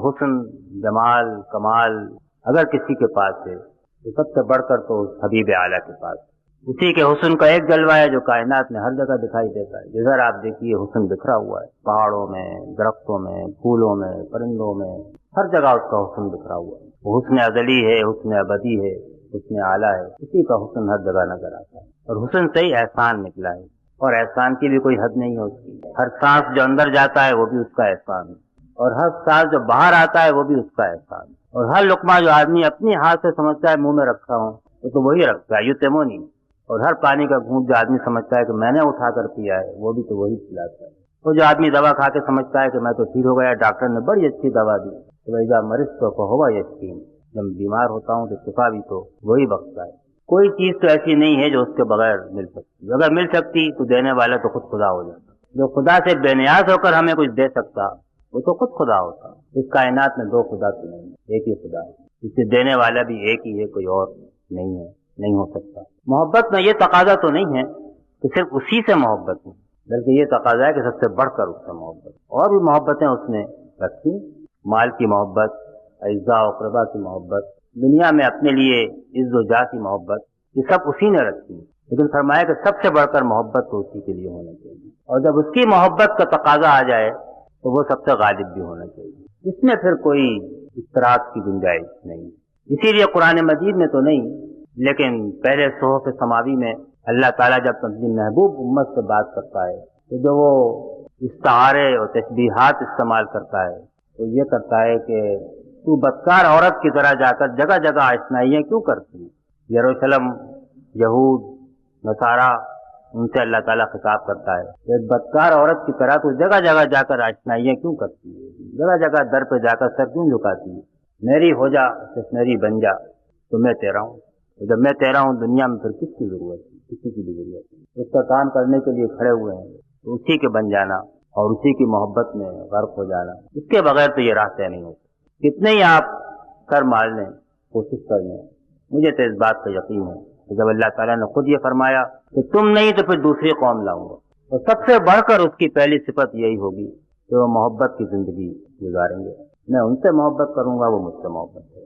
حسن، جمال، کمال اگر کسی کے پاس ہے تو سب سے بڑھ کر تو اس حبیب اعلیٰ کے پاس ہے۔ اسی کے حسن کا ایک جلوہ ہے جو کائنات میں ہر جگہ دکھائی دیتا ہے۔ جدھر آپ دیکھیے حسن بکھرا ہوا ہے، پہاڑوں میں، درختوں میں، پھولوں میں، پرندوں میں، ہر جگہ اس کا حسن بکھرا ہوا ہے۔ وہ حسن ازلی ہے، حسن ابدی ہے، حسن اعلیٰ ہے، اسی کا حسن ہر جگہ نظر آتا ہے۔ اور حسن سے ہی احسان نکلا ہے، اور احسان کی بھی کوئی حد نہیں ہے اس کی۔ ہر سانس جو اندر جاتا ہے وہ بھی اس کا احسان ہے، اور ہر سانس جو باہر آتا ہے وہ بھی اس کا احسان ہے۔ اور ہر لقمہ جو آدمی اپنی ہاتھ سے سمجھتا ہے منہ میں رکھا ہوں تو وہی رکھتا ہے، یتیمونی۔ اور ہر پانی کا گھونٹ جو آدمی سمجھتا ہے کہ میں نے اٹھا کر پیا ہے وہ بھی تو وہی پلاتا ہے۔ اور جو آدمی دوا کھا کے سمجھتا ہے کہ میں تو ٹھیک ہو گیا، ڈاکٹر نے بڑی اچھی دوا دی، تو اذا مرضت فہو یشفین، جب بیمار ہوتا ہوں تو شفا بھی تو وہی بخشتا ہے۔ کوئی چیز تو ایسی نہیں ہے جو اس کے بغیر مل سکتی، اگر مل سکتی تو دینے والا تو خود خدا ہو جاتا۔ جو خدا سے بے نیاز ہو کر ہمیں کچھ دے سکتا وہ تو خود خدا ہوتا۔ اس کائنات میں دو خدا تو نہیں، ایک ہی خدا ہے، اسے دینے والا بھی ایک ہی ہے، کوئی اور نہیں ہے، نہیں ہو سکتا۔ محبت میں یہ تقاضا تو نہیں ہے کہ صرف اسی سے محبت ہو، بلکہ یہ تقاضا ہے کہ سب سے بڑھ کر اس سے محبت۔ اور بھی محبتیں اس نے رکھی، مال کی محبت، اعزاء و اقربا کی محبت، دنیا میں اپنے لیے عز و جاہ کی محبت، یہ سب اسی نے رکھی، لیکن فرمایا کہ سب سے بڑھ کر محبت تو اسی کے لیے ہونا چاہیے۔ اور جب اس کی محبت کا تقاضا آ جائے تو وہ سب سے غالب بھی ہونا چاہیے، اس میں پھر کوئی اشتراک کی گنجائش نہیں۔ اسی لیے قرآن مجید میں تو نہیں، لیکن پہلے صحف سماوی میں اللہ تعالیٰ جب اپنی محبوب امت سے بات کرتا ہے تو جو وہ استعارے اور تشبیہات استعمال کرتا ہے تو یہ کرتا ہے کہ تو بدکار عورت کی طرح جا کر جگہ جگہ آشنائیاں کیوں کرتی ہے؟ یروشلم، یہود، نصارہ، ان سے اللہ تعالیٰ خطاب کرتا ہے، ایک بدکار عورت کی طرح تو جگہ جگہ جا کر آشنائیاں کیوں کرتی ہے؟ جگہ جگہ در پہ جا کر سر کیوں جھکاتی ہے؟ میری ہو جا، صرف میری بن جا تو میں تیرا ہوں۔ جب میں تیرا ہوں دنیا میں پھر کس کی ضرورت ہے؟ کسی کی بھی ضرورت ہے۔ اس کا کام کرنے کے لیے کھڑے ہوئے ہیں تو اسی کے بن جانا اور اسی کی محبت میں غرق ہو جانا، اس کے بغیر تو یہ راہ طے نہیں ہوتا۔ کتنے ہی آپ سر مار لیں، کوشش کر لیں، مجھے تو اس بات کا یقین ہے کہ جب اللہ تعالیٰ نے خود یہ فرمایا کہ تم نہیں تو پھر دوسری قوم لاؤں گا، اور سب سے بڑھ کر اس کی پہلی صفت یہی ہوگی کہ وہ محبت کی زندگی گزاریں گے۔ میں ان سے محبت کروں گا، وہ مجھ سے محبت کریں گے۔